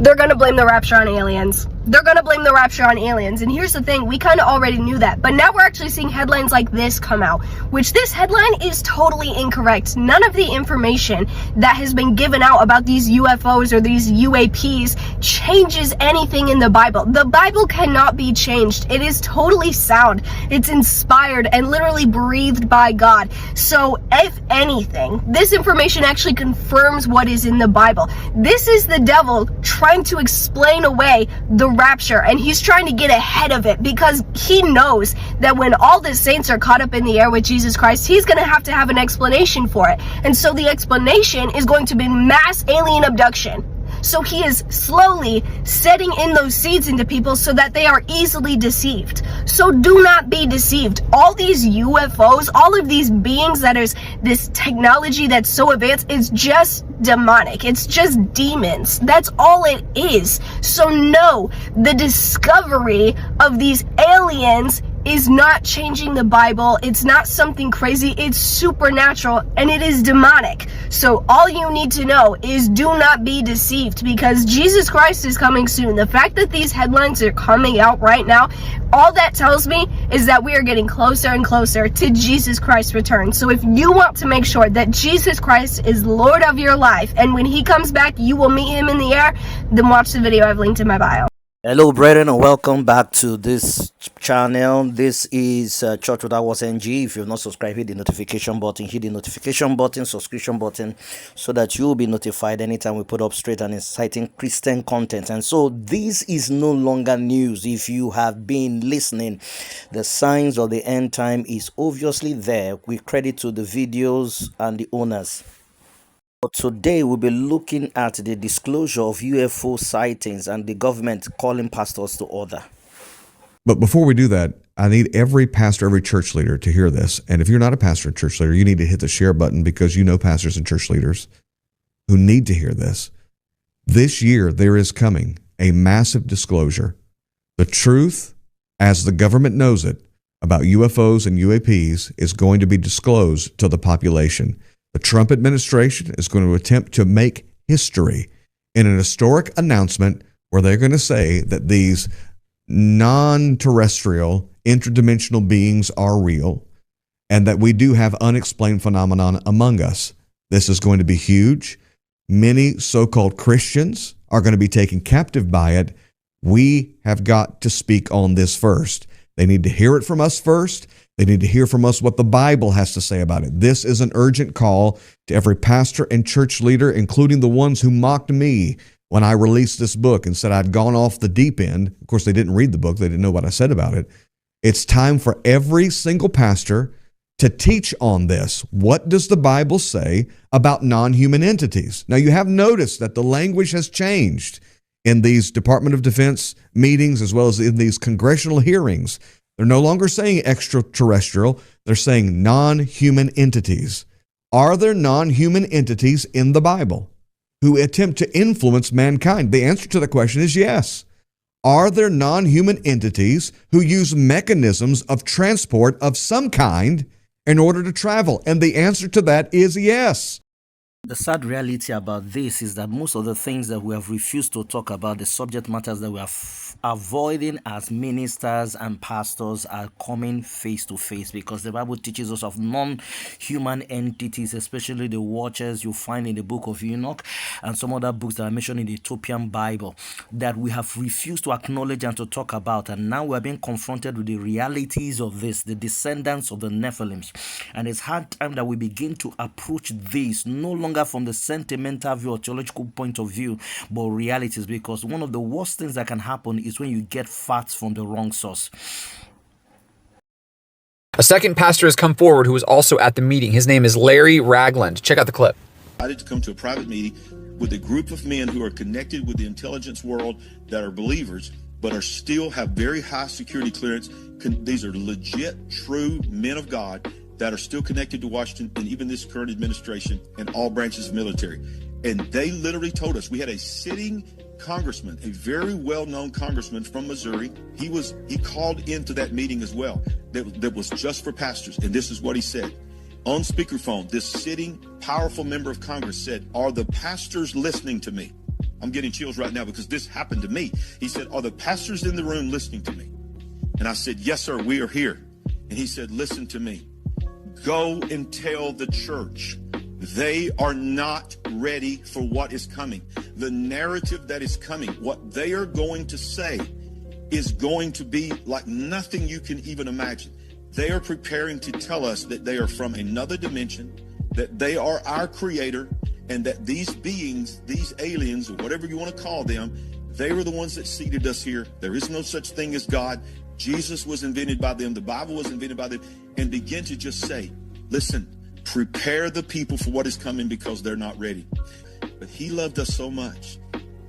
they're going to blame the rapture on aliens. They're going to blame the rapture on aliens. And here's the thing, we kind of already knew that, but now we're actually seeing headlines like this come out, which this headline is totally incorrect. None of the information that has been given out about these UFOs or these UAPs changes anything in the Bible. The Bible cannot be changed. It is totally sound. It's inspired and literally breathed by God. So if anything, this information actually confirms what is in the Bible. This is the devil trying to explain away the rapture, and he's trying to get ahead of it because he knows that when all the saints are caught up in the air with Jesus Christ, he's going to have an explanation for it. And so the explanation is going to be mass alien abduction. So he is slowly setting in those seeds into people so that they are easily deceived. So do not be deceived. All these UFOs, all of these beings that is this technology that's so advanced, is just demonic. It's just demons. That's all it is. So no, the discovery of these aliens is not changing the Bible. It's not something crazy. It's supernatural and it is demonic. So all you need to know is do not be deceived, because Jesus Christ is coming soon. The fact that these headlines are coming out right now, all that tells me is that we are getting closer and closer to Jesus Christ's return. So if you want to make sure that Jesus Christ is Lord of your life, and when he comes back you will meet him in the air, then watch the video I've linked in my bio. Hello brethren, and welcome back to this channel. This is Church Without Walls NG. If you've not subscribed, hit the notification button, subscription button, so that you'll be notified anytime we put up straight and exciting Christian content. And so this is no longer news. If you have been listening, the signs of the end time is obviously there. We credit to the videos and the owners. But today we'll be looking at the disclosure of UFO sightings and the government calling pastors to order. But before we do that, I need every pastor, every church leader to hear this. And if you're not a pastor or church leader, you need to hit the share button, because you know pastors and church leaders who need to hear this. This year, there is coming a massive disclosure. The truth, as the government knows it, about UFOs and UAPs is going to be disclosed to the population. The Trump administration is going to attempt to make history in an historic announcement where they're going to say that these non-terrestrial, interdimensional beings are real, and that we do have unexplained phenomenon among us. This is going to be huge. Many so-called Christians are going to be taken captive by it. We have got to speak on this first. They need to hear it from us first. They need to hear from us what the Bible has to say about it. This is an urgent call to every pastor and church leader, including the ones who mocked me when I released this book and said I'd gone off the deep end. Of course, they didn't read the book. They didn't know what I said about it. It's time for every single pastor to teach on this. What does the Bible say about non-human entities? Now, you have noticed that the language has changed in these Department of Defense meetings as well as in these congressional hearings. They're no longer saying extraterrestrial. They're saying non-human entities. Are there non-human entities in the Bible who attempt to influence mankind? The answer to the question is yes. Are there non-human entities who use mechanisms of transport of some kind in order to travel? And the answer to that is yes. The sad reality about this is that most of the things that we have refused to talk about, the subject matters that we are avoiding as ministers and pastors, are coming face to face, because the Bible teaches us of non-human entities, especially the watchers you find in the book of Enoch and some other books that are mentioned in the Ethiopian Bible, that we have refused to acknowledge and to talk about. And now we are being confronted with the realities of this, the descendants of the Nephilims. And it's hard time that we begin to approach this no longer from the sentimental view or theological point of view, but realities, because one of the worst things that can happen is when you get facts from the wrong source. A second pastor has come forward who was also at the meeting. His name is Larry Ragland. Check out the clip. I decided to come to a private meeting with a group of men who are connected with the intelligence world, that are believers, but are still have very high security clearance. These are legit, true men of God that are still connected to Washington and even this current administration and all branches of military. And they literally told us, we had a sitting congressman, a very well-known congressman from Missouri. He called into that meeting as well. That was just for pastors. And this is what he said. On speakerphone, this sitting powerful member of Congress said, "Are the pastors listening to me?" I'm getting chills right now because this happened to me. He said, are the pastors in the room listening to me? And I said, yes, sir, we are here. And he said, listen to me. Go and tell the church they are not ready for what is coming. The narrative that is coming, what they are going to say is going to be like nothing you can even imagine. They are preparing to tell us that they are from another dimension, that they are our creator, and that these beings, these aliens, or whatever you want to call them, they were the ones that seeded us here. There is no such thing as God. Jesus was invented by them. The Bible was invented by them. And begin to just say, listen, prepare the people for what is coming because they're not ready. But he loved us so much.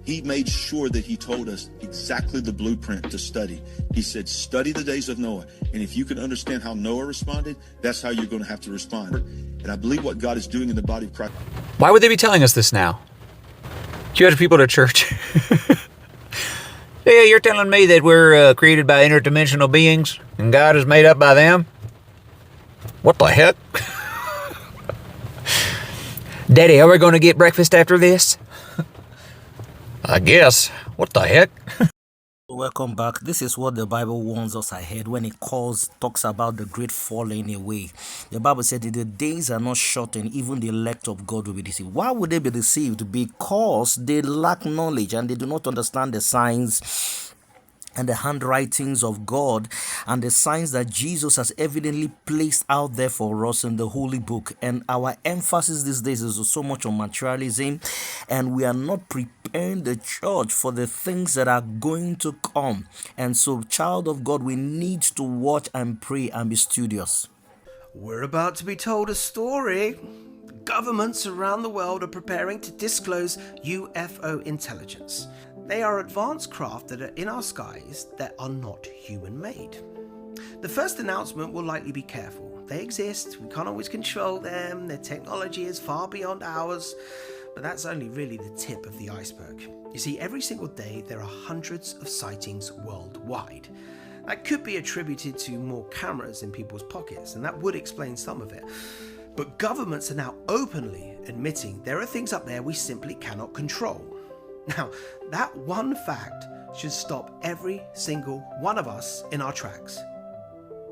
He made sure that he told us exactly the blueprint to study. He said, study the days of Noah. And if you can understand how Noah responded, that's how you're going to have to respond. And I believe what God is doing in the body of Christ. Why would they be telling us this now? You have people to church. Yeah, you're telling me that we're created by interdimensional beings and God is made up by them? What the heck? Daddy, are we going to get breakfast after this? I guess. What the heck? Welcome back. This is what the Bible warns us ahead when it talks about the great falling away. The Bible said that the days are not shortened, even the elect of God will be deceived. Why would they be deceived? Because they lack knowledge and they do not understand the signs and the handwritings of God and the signs that Jesus has evidently placed out there for us in the Holy Book. And our emphasis these days is so much on materialism, and we are not preparing the church for the things that are going to come. And so, child of God, we need to watch and pray and be studious. We're about to be told a story. Governments around the world are preparing to disclose UFO intelligence. They are advanced craft that are in our skies that are not human-made. The first announcement will likely be careful. They exist, we can't always control them, their technology is far beyond ours, but that's only really the tip of the iceberg. You see, every single day there are hundreds of sightings worldwide. That could be attributed to more cameras in people's pockets, and that would explain some of it. But governments are now openly admitting there are things up there we simply cannot control. Now, that one fact should stop every single one of us in our tracks.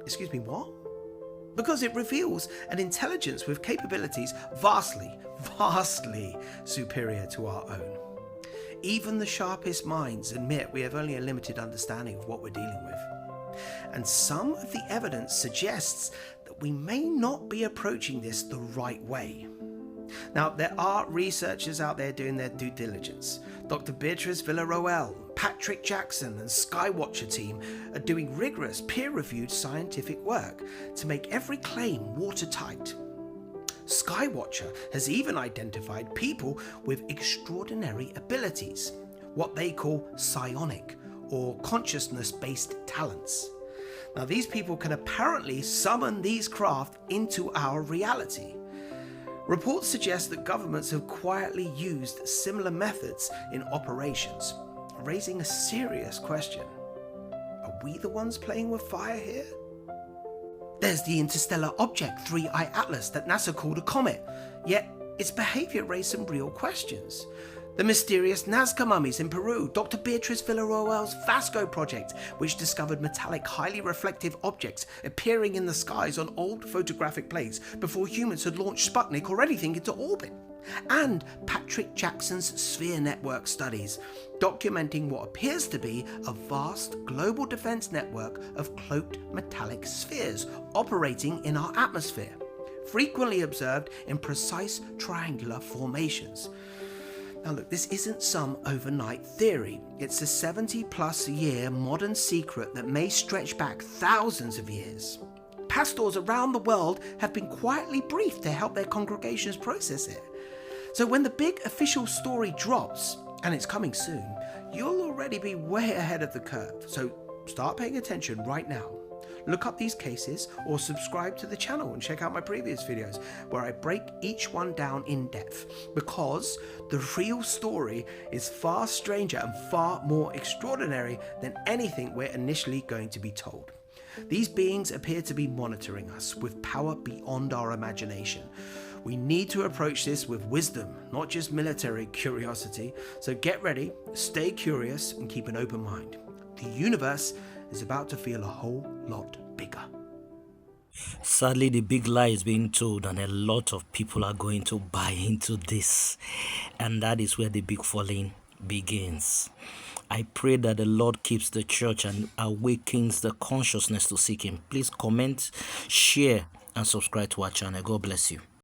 Excuse me, what? Because it reveals an intelligence with capabilities vastly superior to our own. Even the sharpest minds admit we have only a limited understanding of what we're dealing with. And some of the evidence suggests that we may not be approaching this the right way. Now, there are researchers out there doing their due diligence. Dr. Beatrice Villarroel, Patrick Jackson and Skywatcher team are doing rigorous peer-reviewed scientific work to make every claim watertight. Skywatcher has even identified people with extraordinary abilities, what they call psionic or consciousness-based talents. Now, these people can apparently summon these craft into our reality. Reports suggest that governments have quietly used similar methods in operations, raising a serious question. Are we the ones playing with fire here? There's the interstellar object 3I Atlas that NASA called a comet, yet its behavior raised some real questions. The mysterious Nazca mummies in Peru, Dr. Beatrice Villarroel's Vasco project, which discovered metallic, highly reflective objects appearing in the skies on old photographic plates before humans had launched Sputnik or anything into orbit. And Patrick Jackson's Sphere Network studies, documenting what appears to be a vast global defense network of cloaked metallic spheres operating in our atmosphere, frequently observed in precise triangular formations. Now look, this isn't some overnight theory. It's a 70-plus year modern secret that may stretch back thousands of years. Pastors around the world have been quietly briefed to help their congregations process it. So when the big official story drops, and it's coming soon, you'll already be way ahead of the curve. So start paying attention right now. Look up these cases or subscribe to the channel and check out my previous videos where I break each one down in depth, because the real story is far stranger and far more extraordinary than anything we're initially going to be told. These beings appear to be monitoring us with power beyond our imagination. We need to approach this with wisdom, not just military curiosity. So get ready, stay curious, and keep an open mind. The universe is about to feel a whole lot bigger. Sadly, the big lie is being told, and a lot of people are going to buy into this. And that is where the big falling begins. I pray that the Lord keeps the church and awakens the consciousness to seek Him. Please comment, share, and subscribe to our channel. God bless you.